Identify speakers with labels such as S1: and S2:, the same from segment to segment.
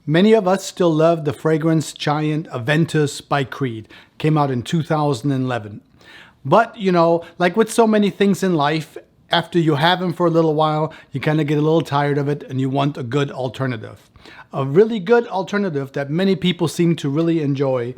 S1: Many of us still love the fragrance giant Aventus by Creed. Came out in 2011. But, you know, like with so many things in life, after you have them for a little while, you kind of get a little tired of it and you want a good alternative. A really good alternative that many people seem to really enjoy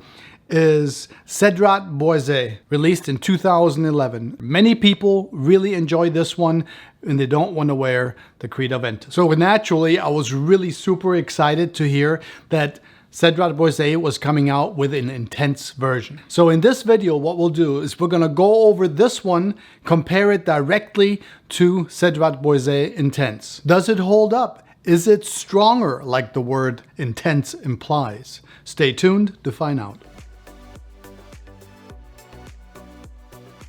S1: is Cedrat Boise, released in 2011. Many people really enjoy this one and they don't want to wear the Creed Aventus. So naturally, I was really super excited to hear that Cedrat Boise was coming out with an intense version. So in this video, what we'll do is we're going to go over this one, compare it directly to Cedrat Boise Intense. Does it hold up? Is it stronger like the word intense implies? Stay tuned to find out.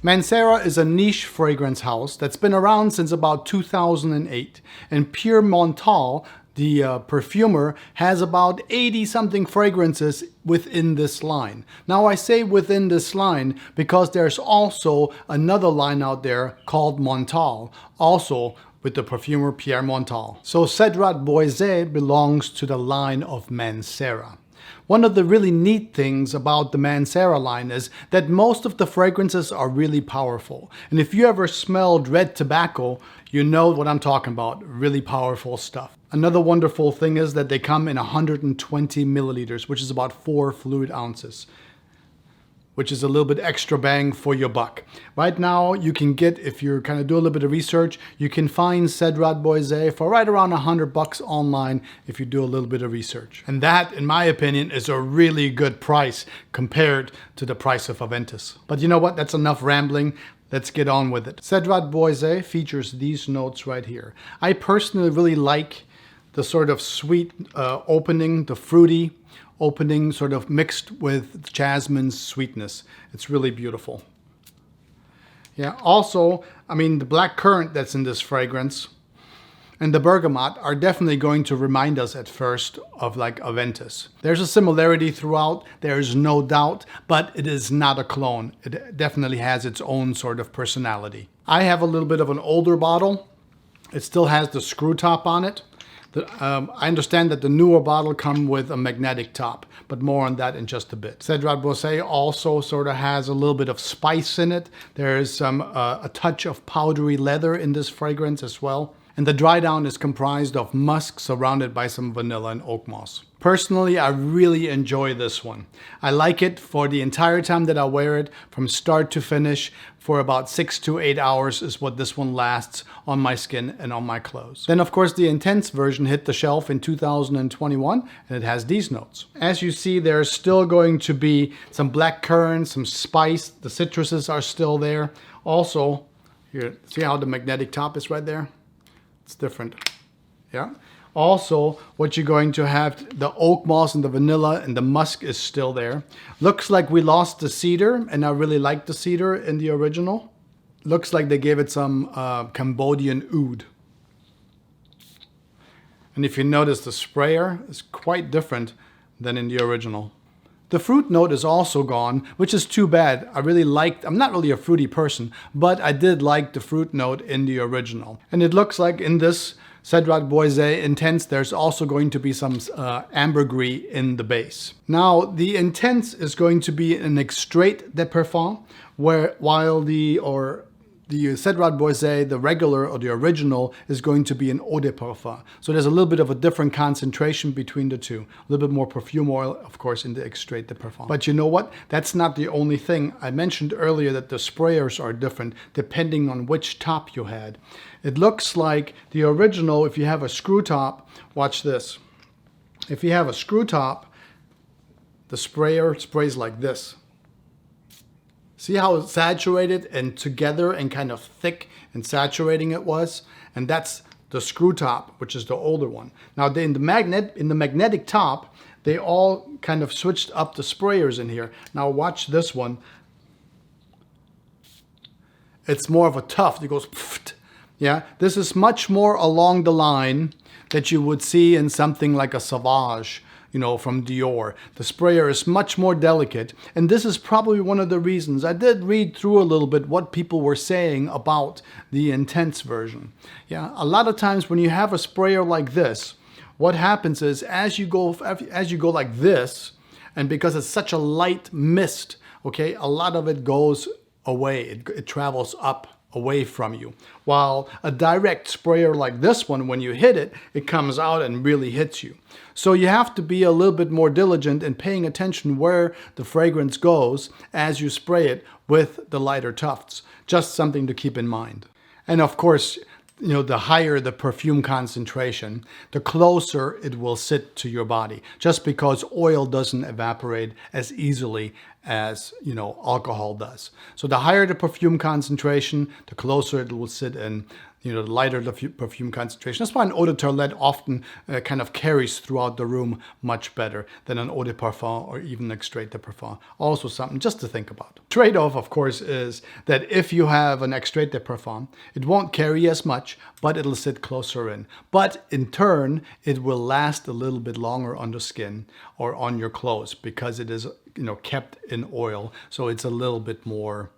S1: Mancera is a niche fragrance house that's been around since about 2008, and Pierre Montal, the perfumer, has about 80-something fragrances within this line. Now I say within this line because there's also another line out there called Montal, also with the perfumer Pierre Montal. So Cedrat Boise belongs to the line of Mancera. One of the really neat things about the Mancera line is that most of the fragrances are really powerful. And if you ever smelled red tobacco, you know what I'm talking about, really powerful stuff. Another wonderful thing is that they come in 120 milliliters, which is about 4 fluid ounces, which is a little bit extra bang for your buck. Right now, you can get, if you're kind of do a little bit of research, you can find Cedrat Boise for right around $100 online if you do a little bit of research. And that, in my opinion, is a really good price compared to the price of Aventus. But you know what? That's enough rambling. Let's get on with it. Cedrat Boise features these notes right here. I personally really like the sort of sweet opening, the fruity opening sort of mixed with jasmine's sweetness. It's really beautiful. Yeah, also, I mean, the black currant that's in this fragrance and the bergamot are definitely going to remind us at first of like Aventus. There's a similarity throughout, there's no doubt, but it is not a clone. It definitely has its own sort of personality. I have a little bit of an older bottle. It still has the screw top on it. I understand that the newer bottle comes with a magnetic top, but more on that in just a bit. Cedrat Boise also sort of has a little bit of spice in it. There is a touch of powdery leather in this fragrance as well. And the dry down is comprised of musk surrounded by some vanilla and oak moss. Personally, I really enjoy this one. I like it for the entire time that I wear it, from start to finish. For about 6 to 8 hours is what this one lasts on my skin and on my clothes. Then of course the Intense version hit the shelf in 2021 and it has these notes. As you see, there's still going to be some black currant, some spice, the citruses are still there. Also, here, see how the magnetic top is right there? It's different, yeah. Also, what you're going to have, the oak moss and the vanilla and the musk is still there. Looks like we lost the cedar, and I really like the cedar in the original. Looks like they gave it some Cambodian oud. And if you notice, the sprayer is quite different than in the original. The fruit note is also gone, which is too bad. I'm not really a fruity person, but I did like the fruit note in the original. And it looks like in this Cedrat Boise Intense, there's also going to be some ambergris in the base. Now, the Intense is going to be an extrait de parfum, while the Cedrat Boise, the regular or the original, is going to be an eau de parfum. So there's a little bit of a different concentration between the two. A little bit more perfume oil, of course, in the extrait de parfum. But you know what? That's not the only thing. I mentioned earlier that the sprayers are different depending on which top you had. It looks like the original, if you have a screw top, watch this. If you have a screw top, the sprayer sprays like this. See how saturated and together and kind of thick and saturating it was? And that's the screw top, which is the older one. Now in the magnetic top, they all kind of switched up the sprayers in here. Now watch this one. It's more of a tuft. It goes pfft. Yeah, this is much more along the line that you would see in something like a Sauvage, you know, from Dior. The sprayer is much more delicate, and this is probably one of the reasons. I did read through a little bit what people were saying about the Intense version. Yeah, a lot of times when you have a sprayer like this, What happens is as you go like this, and because it's such a light mist, okay, a lot of it goes away. It travels up away from you. While a direct sprayer like this one, when you hit it, it comes out and really hits you. So you have to be a little bit more diligent in paying attention where the fragrance goes as you spray it with the lighter tufts. Just something to keep in mind. And of course, the higher the perfume concentration, the closer it will sit to your body, just because oil doesn't evaporate as easily as, alcohol does. So the higher the perfume concentration, the closer it will sit in, the lighter the perfume concentration. That's why an eau de toilette often kind of carries throughout the room much better than an eau de parfum or even an extrait de parfum. Also something just to think about. Trade-off, of course, is that if you have an extrait de parfum, it won't carry as much, but it'll sit closer in. But in turn, it will last a little bit longer on the skin or on your clothes because it is, kept in oil. So it's a little bit more,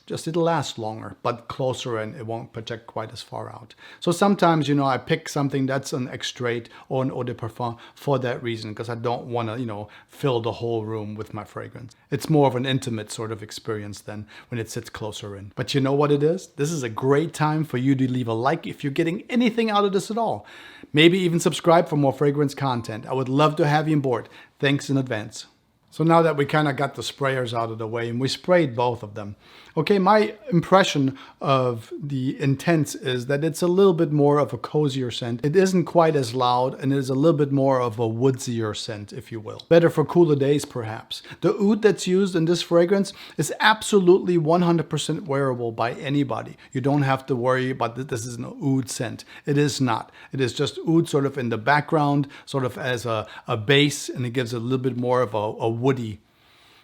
S1: it'll last longer, but closer in, it won't project quite as far out. So sometimes, I pick something that's an extrait or an eau de parfum for that reason, because I don't want to, fill the whole room with my fragrance. It's more of an intimate sort of experience than when it sits closer in. But you know what it is? This is a great time for you to leave a like if you're getting anything out of this at all. Maybe even subscribe for more fragrance content. I would love to have you on board. Thanks in advance. So now that we kind of got the sprayers out of the way and we sprayed both of them. Okay, my impression of the Intense is that it's a little bit more of a cozier scent. It isn't quite as loud and it is a little bit more of a woodsier scent, if you will. Better for cooler days, perhaps. The oud that's used in this fragrance is absolutely 100% wearable by anybody. You don't have to worry about that this is an oud scent. It is not. It is just oud sort of in the background, sort of as a base, and it gives a little bit more of a woody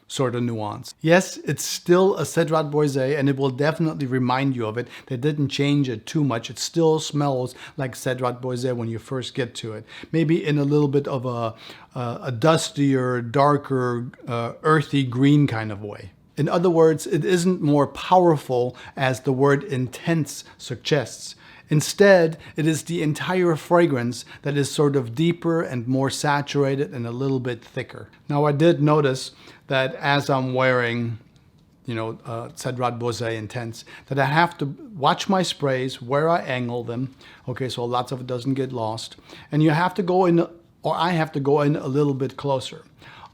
S1: sort of nuance. Yes, it's still a Cedrat Boise, and it will definitely remind you of it. They didn't change it too much. It still smells like Cedrat Boise when you first get to it. Maybe in a little bit of a dustier, darker, earthy green kind of way. In other words, it isn't more powerful as the word intense suggests. Instead, it is the entire fragrance that is sort of deeper and more saturated and a little bit thicker. Now, I did notice that as I'm wearing, Cedrat Boise Intense, that I have to watch my sprays, where I angle them, okay, so lots of it doesn't get lost. And you have to go in, or I have to go in a little bit closer.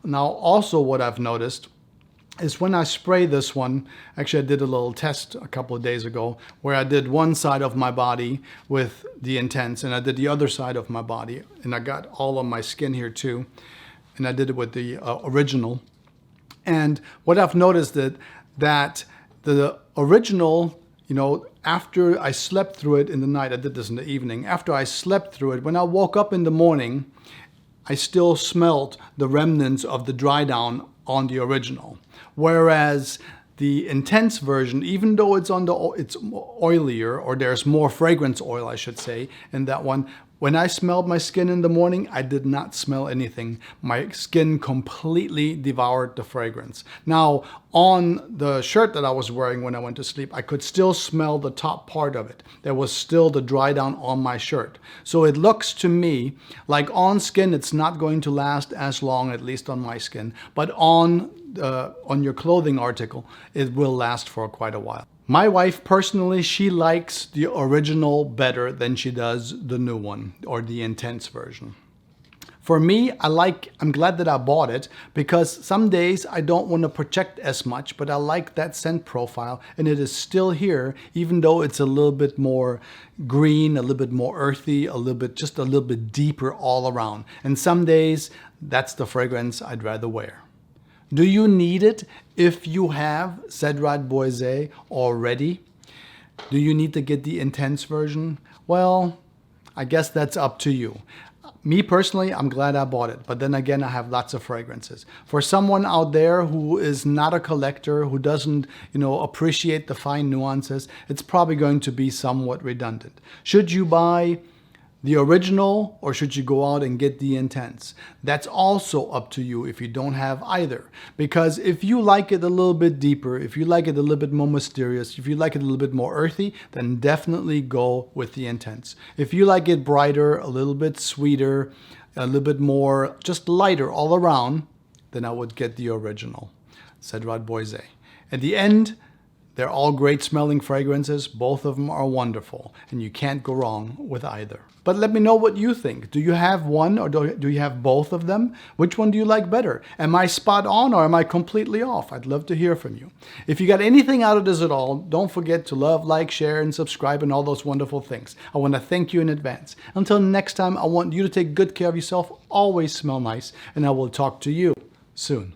S1: Now, also what I've noticed is when I spray this one, actually I did a little test a couple of days ago where I did one side of my body with the Intense and I did the other side of my body, and I got all of my skin here too, and I did it with the original. And what I've noticed is that the original, after I slept through it in the night, I did this in the evening, after I slept through it, when I woke up in the morning, I still smelled the remnants of the dry down on the original. Whereas the Intense version, even though it's oilier, or there's more fragrance oil, I should say, in that one, when I smelled my skin in the morning, I did not smell anything. My skin completely devoured the fragrance. Now, on the shirt that I was wearing when I went to sleep, I could still smell the top part of it. There was still the dry down on my shirt. So it looks to me like on skin, it's not going to last as long, at least on my skin, but on your clothing article, it will last for quite a while. My wife, personally, she likes the original better than she does the new one, or the Intense version. For me, I'm glad that I bought it, because some days I don't want to project as much, but I like that scent profile, and it is still here, even though it's a little bit more green, a little bit more earthy, just a little bit deeper all around. And some days, that's the fragrance I'd rather wear. Do you need it if you have Cedrat Boise already? Do you need to get the Intense version? Well, I guess that's up to you. Me personally, I'm glad I bought it, but then again, I have lots of fragrances. For someone out there who is not a collector, who doesn't, appreciate the fine nuances, it's probably going to be somewhat redundant. Should you buy the original, or should you go out and get the Intense? That's also up to you if you don't have either. Because if you like it a little bit deeper, if you like it a little bit more mysterious, if you like it a little bit more earthy, then definitely go with the Intense. If you like it brighter, a little bit sweeter, a little bit more just lighter all around, then I would get the original, Cedrat Boise. At the end, they're all great smelling fragrances. Both of them are wonderful, and you can't go wrong with either. But let me know what you think. Do you have one, or do you have both of them? Which one do you like better? Am I spot on, or am I completely off? I'd love to hear from you. If you got anything out of this at all, don't forget to love, like, share, and subscribe, and all those wonderful things. I want to thank you in advance. Until next time, I want you to take good care of yourself. Always smell nice, and I will talk to you soon.